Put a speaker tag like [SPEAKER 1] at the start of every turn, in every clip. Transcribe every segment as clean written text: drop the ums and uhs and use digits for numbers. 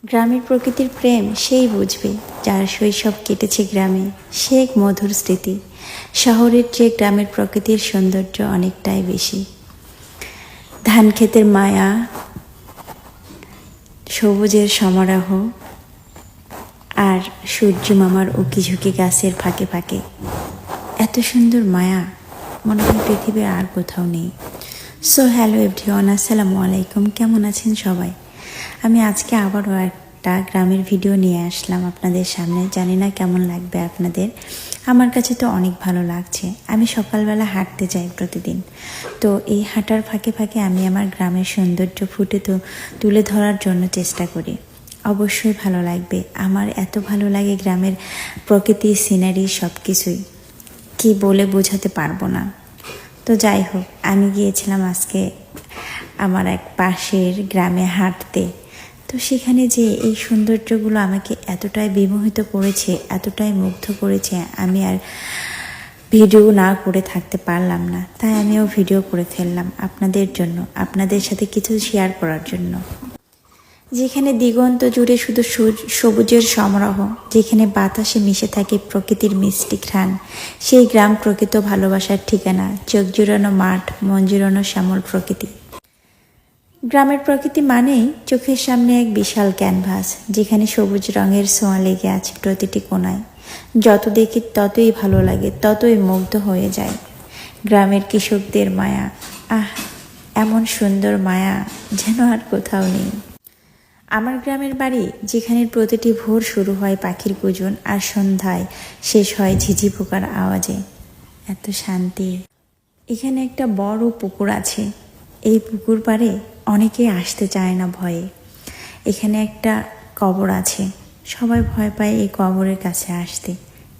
[SPEAKER 1] গ্রামের প্রকৃতির প্রেম সেই বুঝবে যার শৈশব কেটেছে গ্রামে, সে এক মধুর স্মৃতি। শহরের চেয়ে গ্রামের প্রকৃতির সৌন্দর্য অনেকটাই বেশি। ধান ক্ষেতের মায়া, সবুজের সমারোহ, আর সূর্য মামার উকিঝুঁকি গাছের ফাঁকে ফাঁকে এত সুন্দর মায়া মনে হয় পৃথিবীর আর কোথাও নেই। সো হ্যালো এভরিওয়ান, আসসালামু আলাইকুম। কেমন আছেন সবাই? আমি আজকে আবারও একটা গ্রামের ভিডিও নিয়ে আসলাম আপনাদের সামনে। জানি না কেমন লাগবে আপনাদের, আমার কাছে তো অনেক ভালো লাগছে। আমি সকালবেলা হাঁটতে যাই প্রতিদিন, তো এই হাঁটার ফাঁকে ফাঁকে আমি আমার গ্রামের সৌন্দর্য তুলে ধরার জন্য চেষ্টা করি। অবশ্যই ভালো লাগবে। আমার এত ভালো লাগে গ্রামের প্রকৃতি, সিনারি, সব কিছুই কি বলে বোঝাতে পারবো না। তো যাই হোক, আমি গিয়েছিলাম আজকে আমার এক পাশের গ্রামে হাঁটতে। তো সেখানে যে এই সৌন্দর্যগুলো আমাকে এতটাই বিমোহিত করেছে, এতটাই মুগ্ধ করেছে, আমি আর ভিডিও না করে থাকতে পারলাম না। তাই আমিও ভিডিও করে ফেললাম আপনাদের জন্য, আপনাদের সাথে কিছু শেয়ার করার জন্য। যেখানে দিগন্ত জুড়ে শুধু সবুজের সমারোহ, যেখানে বাতাসে মিশে থাকে প্রকৃতির মিষ্টি ঘ্রাণ, সেই গ্রাম প্রকৃত ভালোবাসার ঠিকানা। চোখ জুড়ানো মাঠ, মন জুড়ানো শ্যামল প্রকৃতি। গ্রামের প্রকৃতি মানেই চোখের সামনে এক বিশাল ক্যানভাস, যেখানে সবুজ রঙের ছোঁয়া লেগে আছে প্রতিটি কোণায়। যত দেখি ততই ভালো লাগে, ততই মুগ্ধ হয়ে যায়। গ্রামের কৃষকদের মায়া, আহ, এমন সুন্দর মায়া যেন আর কোথাও নেই। আমার গ্রামের বাড়ি, যেখানে প্রতিটি ভোর শুরু হয় পাখির কুজন আর সন্ধ্যায় শেষ হয় ঝিঝি পোকার আওয়াজে। এত শান্তি। এখানে একটা বড় পুকুর আছে। এই পুকুর পাড়ে অনেকেই আসতে চায় না ভয়ে। এখানে একটা কবর আছে, সবাই ভয় পায় এই কবরের কাছে আসতে,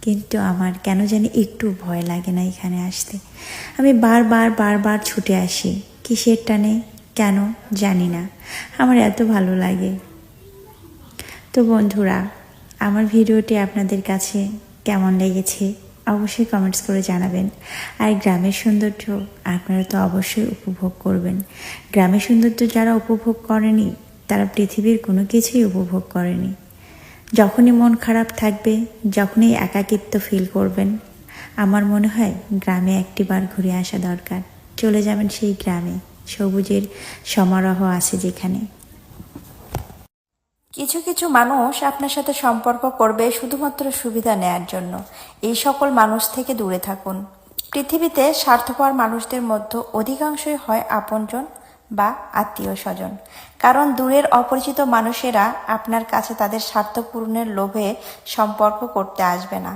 [SPEAKER 1] কিন্তু আমার কেন জানি একটু ভয় লাগে না এখানে আসতে। আমি বারবার ছুটে আসি। কিসের টানে কেন জানি না, আমার এত ভালো লাগে। তো বন্ধুরা, আমার ভিডিওটি আপনাদের কাছে কেমন লেগেছে অবশ্যই কমেন্টস করে জানাবেন। আর গ্রামের সৌন্দর্য আপনারা তো অবশ্যই উপভোগ করবেন। গ্রামের সৌন্দর্য যারা উপভোগ করেনি, তারা পৃথিবীর কোনো কিছুই উপভোগ করেনি। যখনই মন খারাপ থাকবে, যখনই একাকিত্ব ফিল করবেন, আমার মনে হয় গ্রামে একটিবার ঘুরে আসা দরকার। চলে যাবেন সেই গ্রামে, সবুজের সমারোহ আছে যেখানে। কিছু কিছু মানুষ আপনার সাথে সম্পর্ক করবে শুধুমাত্র সুবিধা নেয়ার জন্য। এই সকল মানুষ থেকে দূরে থাকুন। পৃথিবীতে স্বার্থপর মানুষদের মধ্যে অধিকাংশই হয় আপনজন বা আত্মীয় স্বজন, কারণ দূরের অপরিচিত মানুষেরা আপনার কাছে তাদের স্বার্থ পূরণের লোভে সম্পর্ক করতে আসবে না।